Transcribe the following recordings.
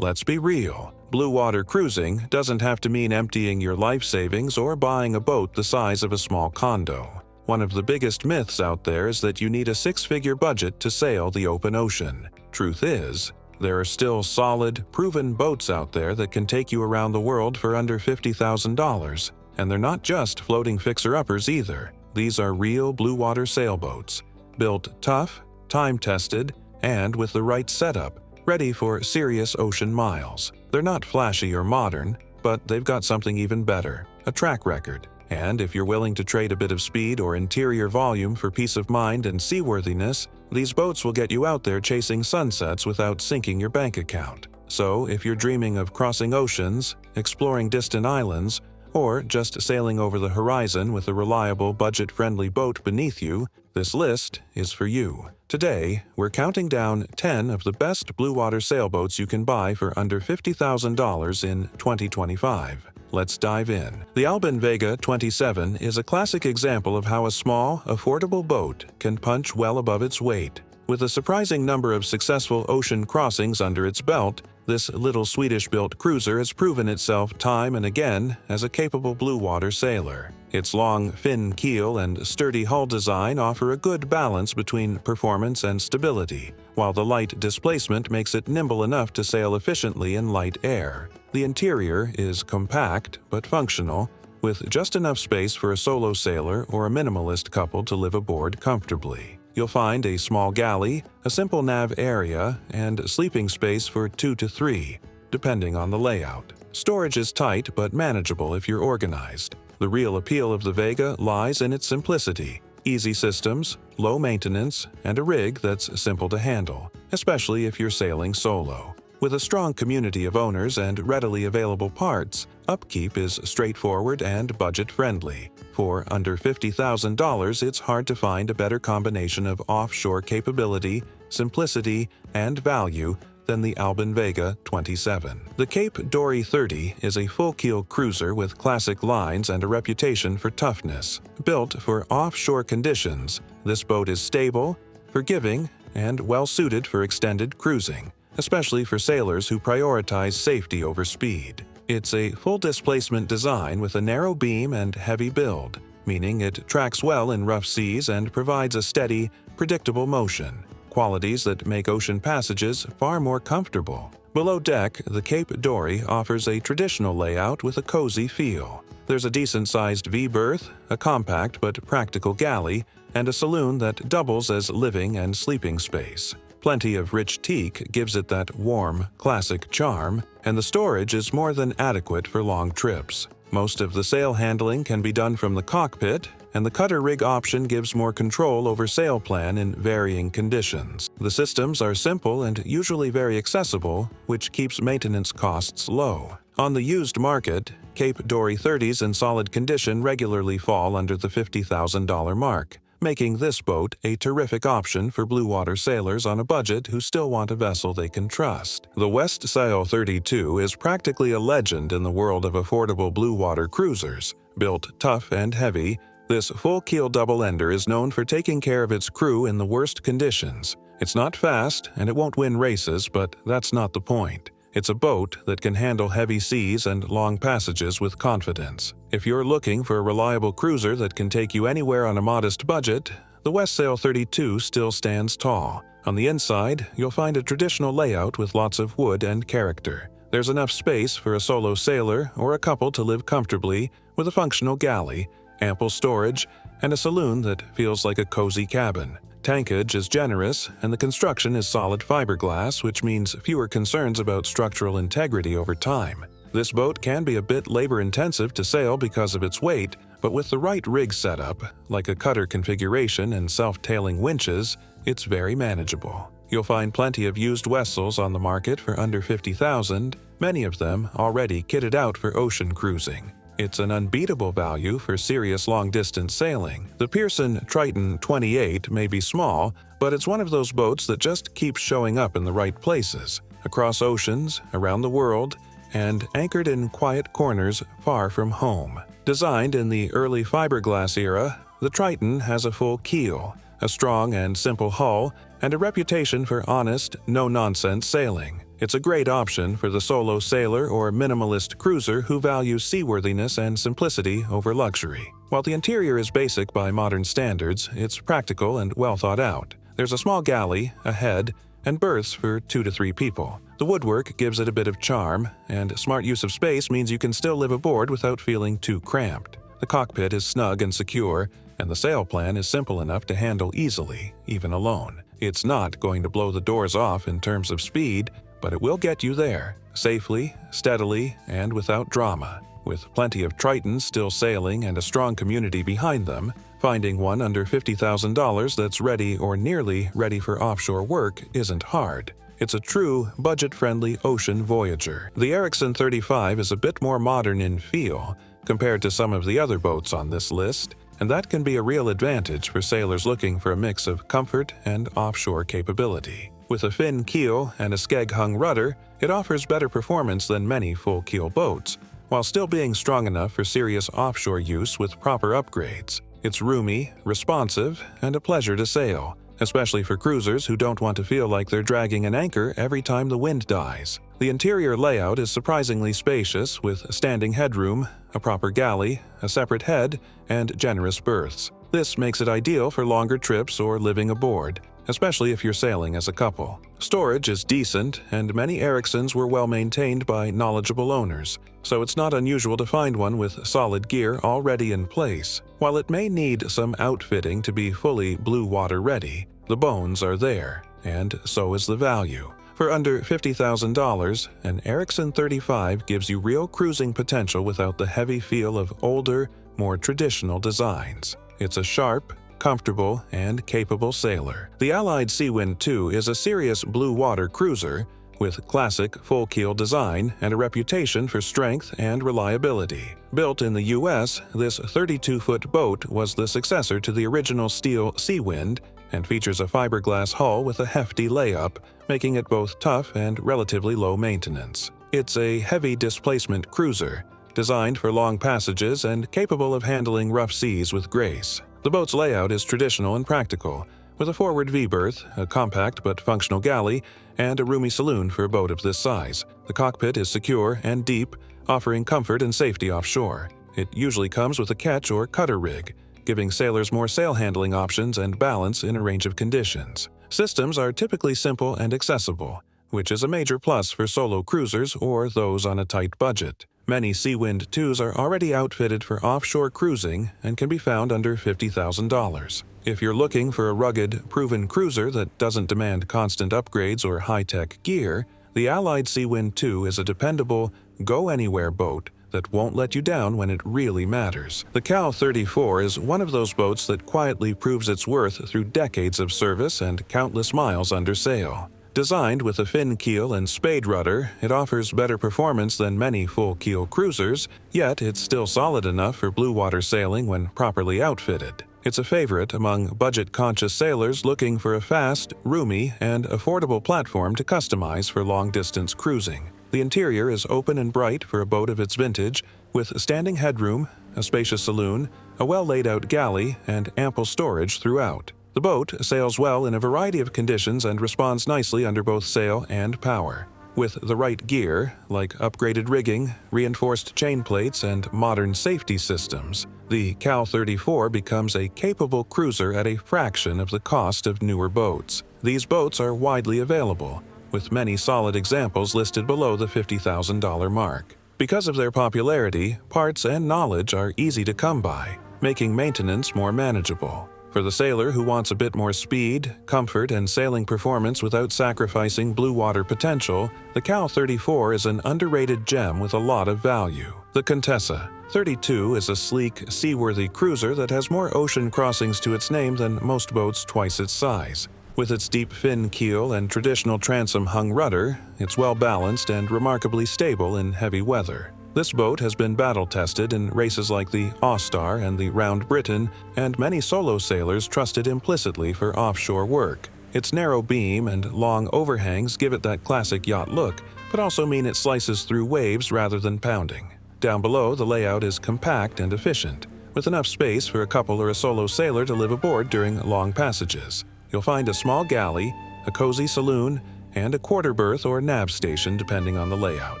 Let's be real. Blue water cruising doesn't have to mean emptying your life savings or buying a boat the size of a small condo. One of the biggest myths out there is that you need a six-figure budget to sail the open ocean. Truth is, there are still solid, proven boats out there that can take you around the world for under $50,000. And they're not just floating fixer-uppers either. These are real blue water sailboats, built tough, time-tested, and with the right setup, ready for serious ocean miles. They're not flashy or modern, but they've got something even better, a track record. And if you're willing to trade a bit of speed or interior volume for peace of mind and seaworthiness, these boats will get you out there chasing sunsets without sinking your bank account. So if you're dreaming of crossing oceans, exploring distant islands, or just sailing over the horizon with a reliable, budget-friendly boat beneath you, this list is for you. Today, we're counting down 10 of the best blue water sailboats you can buy for under $50,000 in 2025. Let's dive in. The Albin Vega 27 is a classic example of how a small, affordable boat can punch well above its weight. With a surprising number of successful ocean crossings under its belt, this little Swedish-built cruiser has proven itself time and again as a capable blue water sailor. Its long, fin keel and sturdy hull design offer a good balance between performance and stability, while the light displacement makes it nimble enough to sail efficiently in light air. The interior is compact but functional, with just enough space for a solo sailor or a minimalist couple to live aboard comfortably. You'll find a small galley, a simple nav area, and sleeping space for 2 to 3, depending on the layout. Storage is tight but manageable if you're organized. The real appeal of the Vega lies in its simplicity, easy systems, low maintenance, and a rig that's simple to handle, especially if you're sailing solo. With a strong community of owners and readily available parts, upkeep is straightforward and budget-friendly. For under $50,000, it's hard to find a better combination of offshore capability, simplicity, and value than the Albin Vega 27. The Cape Dory 30 is a full-keel cruiser with classic lines and a reputation for toughness. Built for offshore conditions, this boat is stable, forgiving, and well-suited for extended cruising, especially for sailors who prioritize safety over speed. It's a full-displacement design with a narrow beam and heavy build, meaning it tracks well in rough seas and provides a steady, predictable motion, qualities that make ocean passages far more comfortable. Below deck, the Cape Dory offers a traditional layout with a cozy feel. There's a decent-sized V-berth, a compact but practical galley, and a saloon that doubles as living and sleeping space. Plenty of rich teak gives it that warm, classic charm, and the storage is more than adequate for long trips. Most of the sail handling can be done from the cockpit, and the cutter rig option gives more control over sail plan in varying conditions. The systems are simple and usually very accessible, which keeps maintenance costs low. On the used market, Cape Dory 30s in solid condition regularly fall under the $50,000 mark, making this boat a terrific option for blue water sailors on a budget who still want a vessel they can trust. The Westsail 32 is practically a legend in the world of affordable blue water cruisers. Built tough and heavy, this full-keel double-ender is known for taking care of its crew in the worst conditions. It's not fast, and it won't win races, but that's not the point. It's a boat that can handle heavy seas and long passages with confidence. If you're looking for a reliable cruiser that can take you anywhere on a modest budget, the Westsail 32 still stands tall. On the inside, you'll find a traditional layout with lots of wood and character. There's enough space for a solo sailor or a couple to live comfortably with a functional galley, ample storage, and a saloon that feels like a cozy cabin. Tankage is generous, and the construction is solid fiberglass, which means fewer concerns about structural integrity over time. This boat can be a bit labor-intensive to sail because of its weight, but with the right rig setup, like a cutter configuration and self-tailing winches, it's very manageable. You'll find plenty of used Westsails on the market for under $50,000, many of them already kitted out for ocean cruising. It's an unbeatable value for serious long-distance sailing. The Pearson Triton 28 may be small, but it's one of those boats that just keeps showing up in the right places, across oceans, around the world, and anchored in quiet corners far from home. Designed in the early fiberglass era, the Triton has a full keel, a strong and simple hull, and a reputation for honest, no-nonsense sailing. It's a great option for the solo sailor or minimalist cruiser who values seaworthiness and simplicity over luxury. While the interior is basic by modern standards, it's practical and well thought out. There's a small galley, a head, and berths for 2 to 3 people. The woodwork gives it a bit of charm, and smart use of space means you can still live aboard without feeling too cramped. The cockpit is snug and secure, and the sail plan is simple enough to handle easily, even alone. It's not going to blow the doors off in terms of speed, but it will get you there, safely, steadily, and without drama. With plenty of Tritons still sailing and a strong community behind them, finding one under $50,000 that's ready or nearly ready for offshore work isn't hard. It's a true, budget-friendly ocean voyager. The Ericson 35 is a bit more modern in feel compared to some of the other boats on this list, and that can be a real advantage for sailors looking for a mix of comfort and offshore capability. With a fin keel and a skeg-hung rudder, it offers better performance than many full-keel boats, while still being strong enough for serious offshore use with proper upgrades. It's roomy, responsive, and a pleasure to sail, especially for cruisers who don't want to feel like they're dragging an anchor every time the wind dies. The interior layout is surprisingly spacious, with standing headroom, a proper galley, a separate head, and generous berths. This makes it ideal for longer trips or living aboard, especially if you're sailing as a couple. Storage is decent, and many Ericsons were well maintained by knowledgeable owners, so it's not unusual to find one with solid gear already in place. While it may need some outfitting to be fully blue water ready, the bones are there, and so is the value. For under $50,000, an Ericson 35 gives you real cruising potential without the heavy feel of older, more traditional designs. It's a sharp, comfortable, and capable sailor. The Allied Seawind II is a serious blue water cruiser with classic full-keel design and a reputation for strength and reliability. Built in the US, this 32-foot boat was the successor to the original steel Seawind and features a fiberglass hull with a hefty layup, making it both tough and relatively low maintenance. It's a heavy displacement cruiser, designed for long passages and capable of handling rough seas with grace. The boat's layout is traditional and practical, with a forward V-berth, a compact but functional galley, and a roomy saloon for a boat of this size. The cockpit is secure and deep, offering comfort and safety offshore. It usually comes with a ketch or cutter rig, giving sailors more sail handling options and balance in a range of conditions. Systems are typically simple and accessible, which is a major plus for solo cruisers or those on a tight budget. Many Seawind IIs are already outfitted for offshore cruising and can be found under $50,000. If you're looking for a rugged, proven cruiser that doesn't demand constant upgrades or high-tech gear, the Allied Seawind II is a dependable, go-anywhere boat that won't let you down when it really matters. The Cal 34 is one of those boats that quietly proves its worth through decades of service and countless miles under sail. Designed with a fin keel and spade rudder, it offers better performance than many full-keel cruisers, yet it's still solid enough for blue water sailing when properly outfitted. It's a favorite among budget-conscious sailors looking for a fast, roomy, and affordable platform to customize for long-distance cruising. The interior is open and bright for a boat of its vintage, with standing headroom, a spacious saloon, a well-laid-out galley, and ample storage throughout. The boat sails well in a variety of conditions and responds nicely under both sail and power. With the right gear, like upgraded rigging, reinforced chain plates, and modern safety systems, the Cal 34 becomes a capable cruiser at a fraction of the cost of newer boats. These boats are widely available, with many solid examples listed below the $50,000 mark. Because of their popularity, parts and knowledge are easy to come by, making maintenance more manageable. For the sailor who wants a bit more speed, comfort, and sailing performance without sacrificing blue water potential, the Cal 34 is an underrated gem with a lot of value. The Contessa 32 is a sleek, seaworthy cruiser that has more ocean crossings to its name than most boats twice its size. With its deep fin keel and traditional transom-hung rudder, it's well-balanced and remarkably stable in heavy weather. This boat has been battle-tested in races like the All-Star and the Round Britain, and many solo sailors trust it implicitly for offshore work. Its narrow beam and long overhangs give it that classic yacht look, but also mean it slices through waves rather than pounding. Down below, the layout is compact and efficient, with enough space for a couple or a solo sailor to live aboard during long passages. You'll find a small galley, a cozy saloon, and a quarter berth or nav station depending on the layout.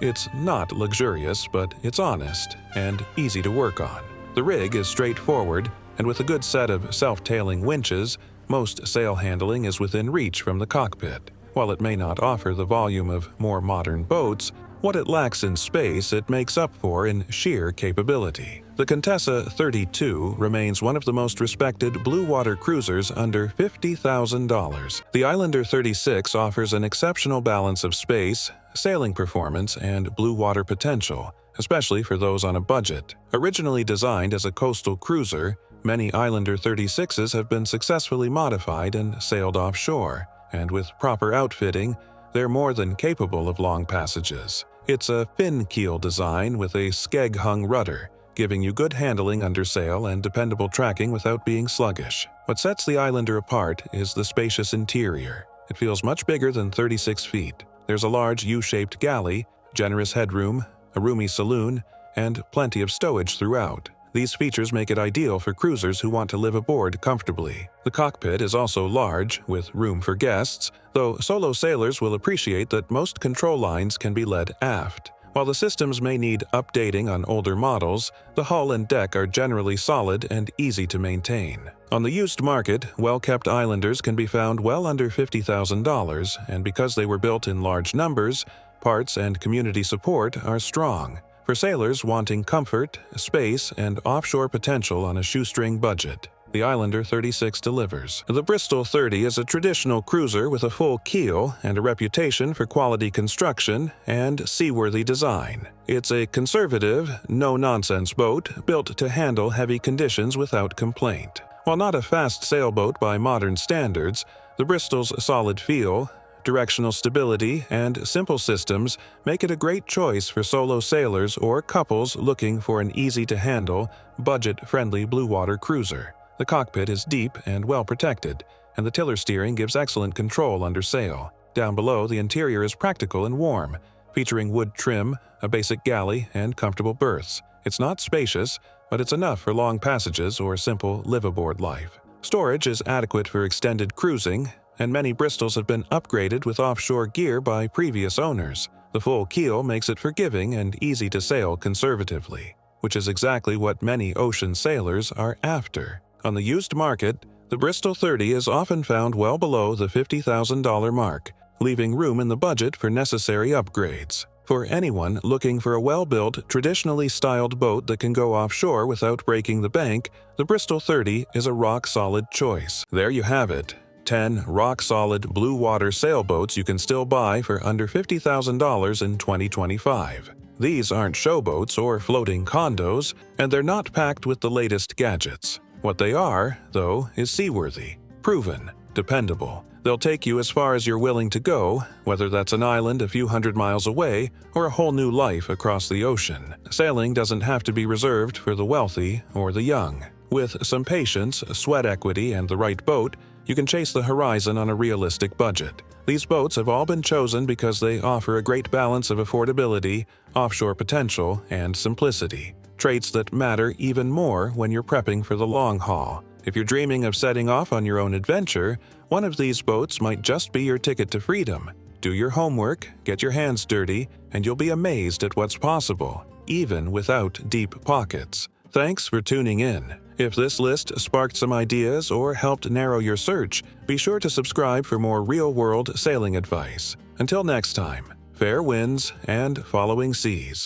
It's not luxurious, but it's honest and easy to work on. The rig is straightforward, and with a good set of self-tailing winches, most sail handling is within reach from the cockpit. While it may not offer the volume of more modern boats, what it lacks in space it makes up for in sheer capability. The Contessa 32 remains one of the most respected blue water cruisers under $50,000. The Islander 36 offers an exceptional balance of space, sailing performance, and blue water potential, especially for those on a budget. Originally designed as a coastal cruiser, many Islander 36s have been successfully modified and sailed offshore, and with proper outfitting, they're more than capable of long passages. It's a fin keel design with a skeg-hung rudder, giving you good handling under sail and dependable tracking without being sluggish. What sets the Islander apart is the spacious interior. It feels much bigger than 36 feet. There's a large U-shaped galley, generous headroom, a roomy saloon, and plenty of stowage throughout. These features make it ideal for cruisers who want to live aboard comfortably. The cockpit is also large, with room for guests, though solo sailors will appreciate that most control lines can be led aft. While the systems may need updating on older models, the hull and deck are generally solid and easy to maintain. On the used market, well-kept Islanders can be found well under $50,000, and because they were built in large numbers, parts and community support are strong. For sailors wanting comfort, space, and offshore potential on a shoestring budget, the Islander 36 delivers. The Bristol 30 is a traditional cruiser with a full keel and a reputation for quality construction and seaworthy design. It's a conservative, no-nonsense boat built to handle heavy conditions without complaint. While not a fast sailboat by modern standards, the Bristol's solid feel, directional stability, and simple systems make it a great choice for solo sailors or couples looking for an easy-to-handle, budget-friendly blue water cruiser. The cockpit is deep and well protected, and the tiller steering gives excellent control under sail. Down below, the interior is practical and warm, featuring wood trim, a basic galley, and comfortable berths. It's not spacious, but it's enough for long passages or simple live-aboard life. Storage is adequate for extended cruising, and many Bristols have been upgraded with offshore gear by previous owners. The full keel makes it forgiving and easy to sail conservatively, which is exactly what many ocean sailors are after. On the used market, the Bristol 30 is often found well below the $50,000 mark, leaving room in the budget for necessary upgrades. For anyone looking for a well-built, traditionally styled boat that can go offshore without breaking the bank, the Bristol 30 is a rock-solid choice. There you have it. 10 rock-solid blue water sailboats you can still buy for under $50,000 in 2025. These aren't showboats or floating condos, and they're not packed with the latest gadgets. What they are, though, is seaworthy, proven, dependable. They'll take you as far as you're willing to go, whether that's an island a few hundred miles away or a whole new life across the ocean. Sailing doesn't have to be reserved for the wealthy or the young. With some patience, sweat equity, and the right boat, you can chase the horizon on a realistic budget. These boats have all been chosen because they offer a great balance of affordability, offshore potential, and simplicity. Traits that matter even more when you're prepping for the long haul. If you're dreaming of setting off on your own adventure, one of these boats might just be your ticket to freedom. Do your homework, get your hands dirty, and you'll be amazed at what's possible, even without deep pockets. Thanks for tuning in. If this list sparked some ideas or helped narrow your search, be sure to subscribe for more real-world sailing advice. Until next time, fair winds and following seas.